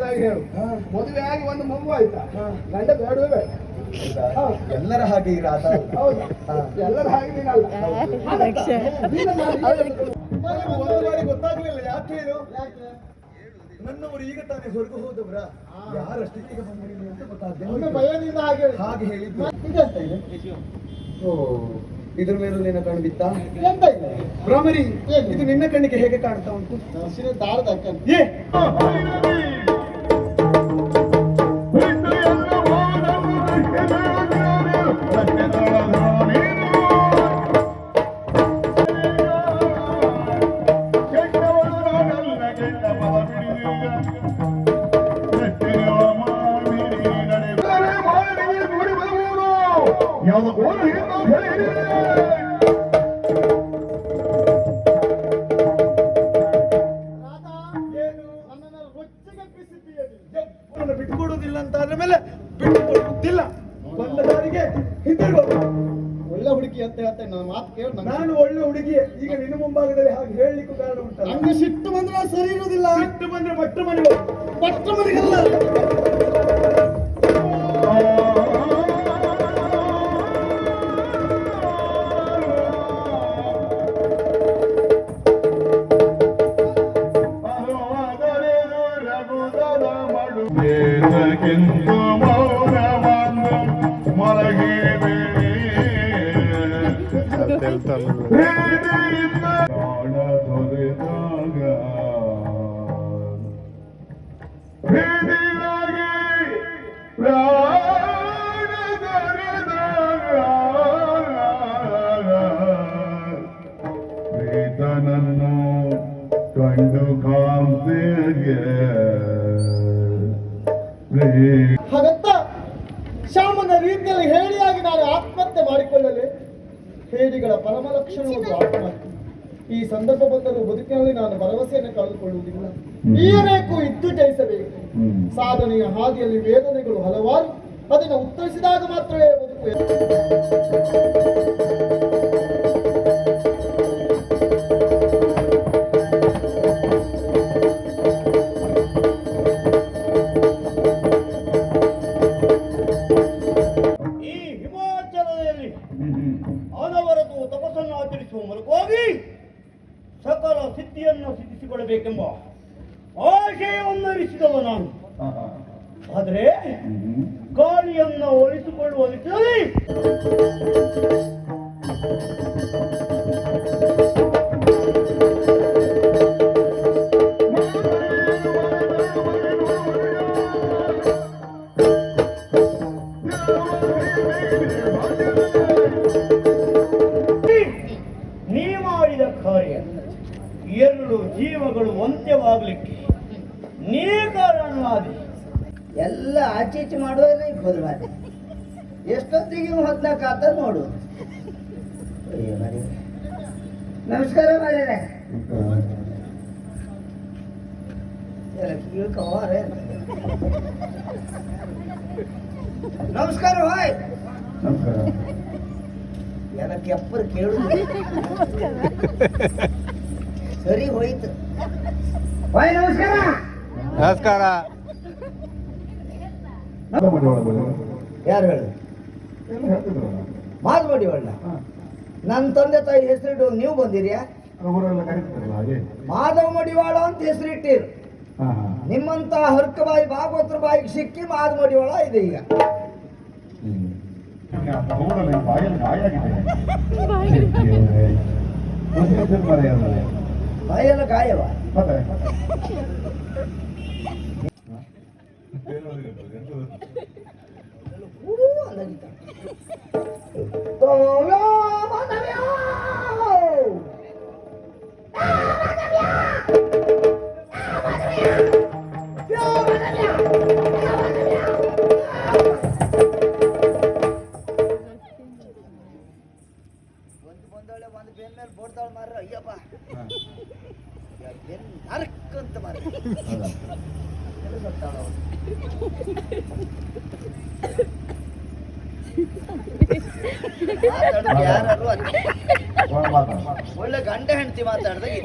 ಚೆನ್ನಾಗಿ ಹೇಳು. ಮದುವೆ ಆಗಿ ಒಂದು ಮಗು ಆಯ್ತಾ? ಗಂಡ ಬೇಡವೇ ಬೇಡ. ಎಲ್ಲರ ಹಾಗೆ ಇರಾದ. ಹೌದಾ? ಎಲ್ಲರ ಹಾಗೆ ನೀನಲ್ಲ. ಒಂದು ಬಾರಿ ಗೊತ್ತಾಗ್ಲಿಲ್ಲ. ಯಾಕೆ ಹೇಳು? ನನ್ನವರು ಈಗ ತಾನೇ ಹೊರಗೆ ಹೋದವರ ಯಾರಷ್ಟಕ್ಕೆ ಬಂದಿರಿ ಅಂತ ಗೊತ್ತಾಗ್ತದೆ. ಭಯದಿಂದ ಹಾಗೆ ಹೇಳಿದ್ದು. ಓ, ಇದ್ರ ಮೇಲೂ ನಿನ್ನ ಕಣ್ಣು ಬಿತ್ತ? ಭ್ರಮರಿ, ಇದು ನಿನ್ನ ಕಣ್ಣಿಗೆ ಹೇಗೆ ಕಾಣ್ತಾ ಉಂಟು? ದಾರದ ಏ ಬಿಟ್ಟುಕೊಡುವುದಿಲ್ಲ ಅಂತ ಆದ್ರ ಮೇಲೆ ಬಿಟ್ಟುಕೊಡುವುದಿಲ್ಲ. ಬಂದ ದಾರಿಗೆ ಹಿಂದಿರುಗೋದು. ಒಳ್ಳೆ ಹುಡುಗಿ ಅಂತ ಹೇಳ್ತೇನೆ. ನನ್ನ ಮಾತು ಕೇಳಿ. ನಾನು ಒಳ್ಳೆ ಹುಡುಗಿಯೇ. ಈಗ ನಿನ್ನ ಮುಂಭಾಗದಲ್ಲಿ ಹಾಗೆ ಹೇಳಲಿಕ್ಕೂ ಕಾರಣ ಉಂಟಲ್ಲ. ನಮ್ಗೆ ಸಿಟ್ಟು ಬಂದ್ರೆ ನಾವು ಸರಿ ಇರುವುದಿಲ್ಲ. ಸಿಟ್ಟು ಬಂದ್ರೆ ಪಟ್ಟು ಮನೆ ಪಟ್ಟು ಮನೆಗಲ್ಲ. ಕಂಡು ಹಾಗಂತ ಶಾಮನ ರೀತಿಯಲ್ಲಿ ಹೇಳಿಯಾಗಿ ನಾನು ಆತ್ಮಹತ್ಯೆ ಮಾಡಿಕೊಳ್ಳಲೆ? ಹೇಡಿಗಳ ಪರಮ ಲಕ್ಷಣವನ್ನು ಆತ್ಮಹತ್ಯೆ. ಈ ಸಂದರ್ಭ ಬಂದರೂ ಬದುಕಿನಲ್ಲಿ ನಾನು ಭರವಸೆಯನ್ನು ಕಳೆದುಕೊಳ್ಳುವುದಿಲ್ಲ. ಈಯಬೇಕು, ಇದ್ದು ಜಯಿಸಬೇಕು. ಸಾಧನೆಯ ಹಾದಿಯಲ್ಲಿ ವೇದನೆಗಳು ಹಲವಾರು. ಅದನ್ನು ಉತ್ತರಿಸಿದಾಗ ಮಾತ್ರವೇ ಬದುಕು. ಅನವರತು ತಪಸ್ಸನ್ನು ಆಚರಿಸುವ ಮೂಲಕವಾಗಿ ಸಕಲ ಸಿದ್ಧಿಯನ್ನು ಸಿದ್ಧಿಸಿಕೊಳ್ಳಬೇಕೆಂಬ ಆಶಯವನ್ನು ಅರಿಸಿದವ ನಾನು. ಆದರೆ ಗಾಳಿಯನ್ನು ಒಲಿಸಿಕೊಳ್ಳುವ ನಿಟ್ಟಿನಲ್ಲಿ ನೀ ಮಾಡಿದ ಕಾರ್ಯ ಎರಡು ಜೀವಗಳು ಅಂತ್ಯವಾಗಲಿಕ್ಕೆ ನೀ ಕಾರಣವಾದಿ. ಎಲ್ಲ ಆಚೀಚೆ ಮಾಡೋದ್ರೆ ಬದಲಾದೆ. ಎಷ್ಟೊತ್ತಿಗೆ ಹೊತ್ನಾಕ ಆತ ನೋಡು. ನಮಸ್ಕಾರ ಮಾರ್ಯಾರ. ನಮಸ್ಕಾರ ಹಾಯ್. ಏನಕ್ಕೆ ಅಪ್ಪರು ಕೇಳುದು ಸರಿ ಹೋಯ್ತು. ಹಾಯ್ ನಮಸ್ಕಾರ. ನಮಸ್ಕಾರ. ಯಾರು ಹೇಳು? ಮಾಲ್ಮಡಿ ಒಳ್ಳ. ನನ್ನ ತಂದೆ ತಾಯಿ ಹೆಸರಿಟ್ಟು ನೀವು ಬಂದಿರಿಯಾ? ಮಾಧವ ಮಡಿವಾಳ ಅಂತ ಹೆಸರಿಟ್ಟಿರು. ನಿಮ್ಮಂತ ಹರ್ಕಬಾಯಿ ಭಾಗವತರ ಬಾಯಿಗೆ ಸಿಕ್ಕಿ ಮಾಧವ ಮಡಿವಾಳ ಇದೆ ಈಗ. ಬಾಯೆಲ್ಲ ಗಾಯವ. ಬಂದವಳೆ ಒಂದು ಬೆನ್ ಮೇಲೆ ಬೋಡ್ತಾಳ ಮಾರ್ರ. ಅಯ್ಯಪ್ಪ ಬೆನ್ ನರಕ್ಕಂತ ಮಾರ. ಯಾರು ಒಳ್ಳೆ ಗಂಡ ಹೆಂಡತಿ ಮಾತಾಡ್ದಾಗ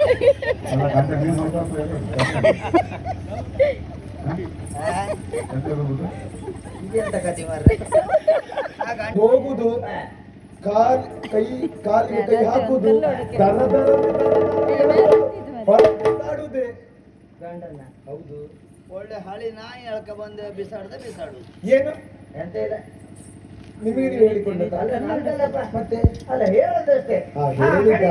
ಇದೆಂತ ಕತೆ ಮಾರ್ರೆ? ಆಗ ಹೋಗುದು ಕಾಲಿಗೆ ಕೈ ಹಾಕುದು ದರ ದರ ಹೊರಟಾಡುದೇ. ಗಂಡನ ಹೌದು. ಒಳ್ಳೆ ಹಳಿ ನಾಯಿ ಎಳ್ಕ ಬಂದು ಬಿಸಾಡ್ದೆ ಬಿಸಾಡು. ಏನು ಎಂತ ಇಲ್ಲ. ನಿಮಗೆ ನೀವು ಹೇಳಿಕೊಂಡದ್ದಾ? ಅಲ್ಲ ನಂದಲ್ಲಪ್ಪ. ಮತ್ತೆ ಅಲ್ಲ ಹೇಳದಷ್ಟೇ. ಹೇಳಿದ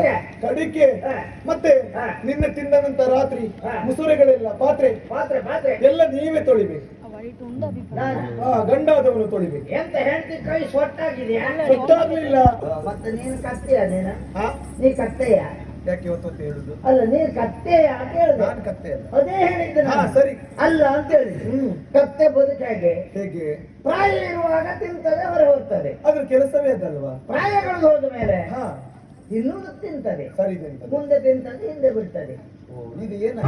ಕಡಿಕೆ ಹಾ. ಮತ್ತೆ ಹಾ. ನಿನ್ನ ತಿಂದ ನಂತರ ರಾತ್ರಿ ಹಾ. ಮುಸುರೆಗಳೆಲ್ಲ ಪಾತ್ರೆ ಪಾತ್ರೆ ಪಾತ್ರೆ ಎಲ್ಲ ನೀವೇ ತೊಳಿಬೇಕು. ನಾನು ಗಂಡಾದವನು ತೊಳಿಬೇಕು. ಎಂತ ಹೇಳ್ತಿ ಕೈ ಸೊಟ್ಟಾಗಿದೆಯಾ? ಗೊತ್ತಾಗ್ಲಿಲ್ಲ. ಮತ್ತೆ ನೀನು ಕತ್ತೆಯ ನೀನು? ಹಾ? ನೀ ಕತ್ತೆಯ? ಯಾಕೆ ಹೊತ್ತು ಹೇಳುದು? ಅಲ್ಲ ನೀನು ಕತ್ತೆಯ ಅಂತ ಹೇಳಿದೆ. ನಾನು ಕತ್ತೆ ಅಲ್ಲ. ಅದೇ ಹೇಳಿದ್ದೆ ಹಾ ನಾನು. ಸರಿ. ಅಲ್ಲ ಅಂತ ಹೇಳಿದೆ. ಕತ್ತೆ ಬದುಕಾಗೆ ಹೇಗೆ? ಪ್ರಾಯ ಇರುವಾಗ ತಿಂತದೆ ಹೊರ ಹೋಗ್ತದೆ. ಅದ್ರ ಕೆಲಸವೇ ಅದಲ್ವಾ? ಪ್ರಾಯಗಳು ಹೋದ ಮೇಲೆ ಹಾ ತಿನ್ನುವುದು ತಿಂತದೆ, ಸರಿ ಇದೆ ಅಂತ. ಮುಂದೆ ತಿಂತದೆ, ಹಿಂದೆ ಬಿಡ್ತದೆ. ಓ, ಇದು ಏನ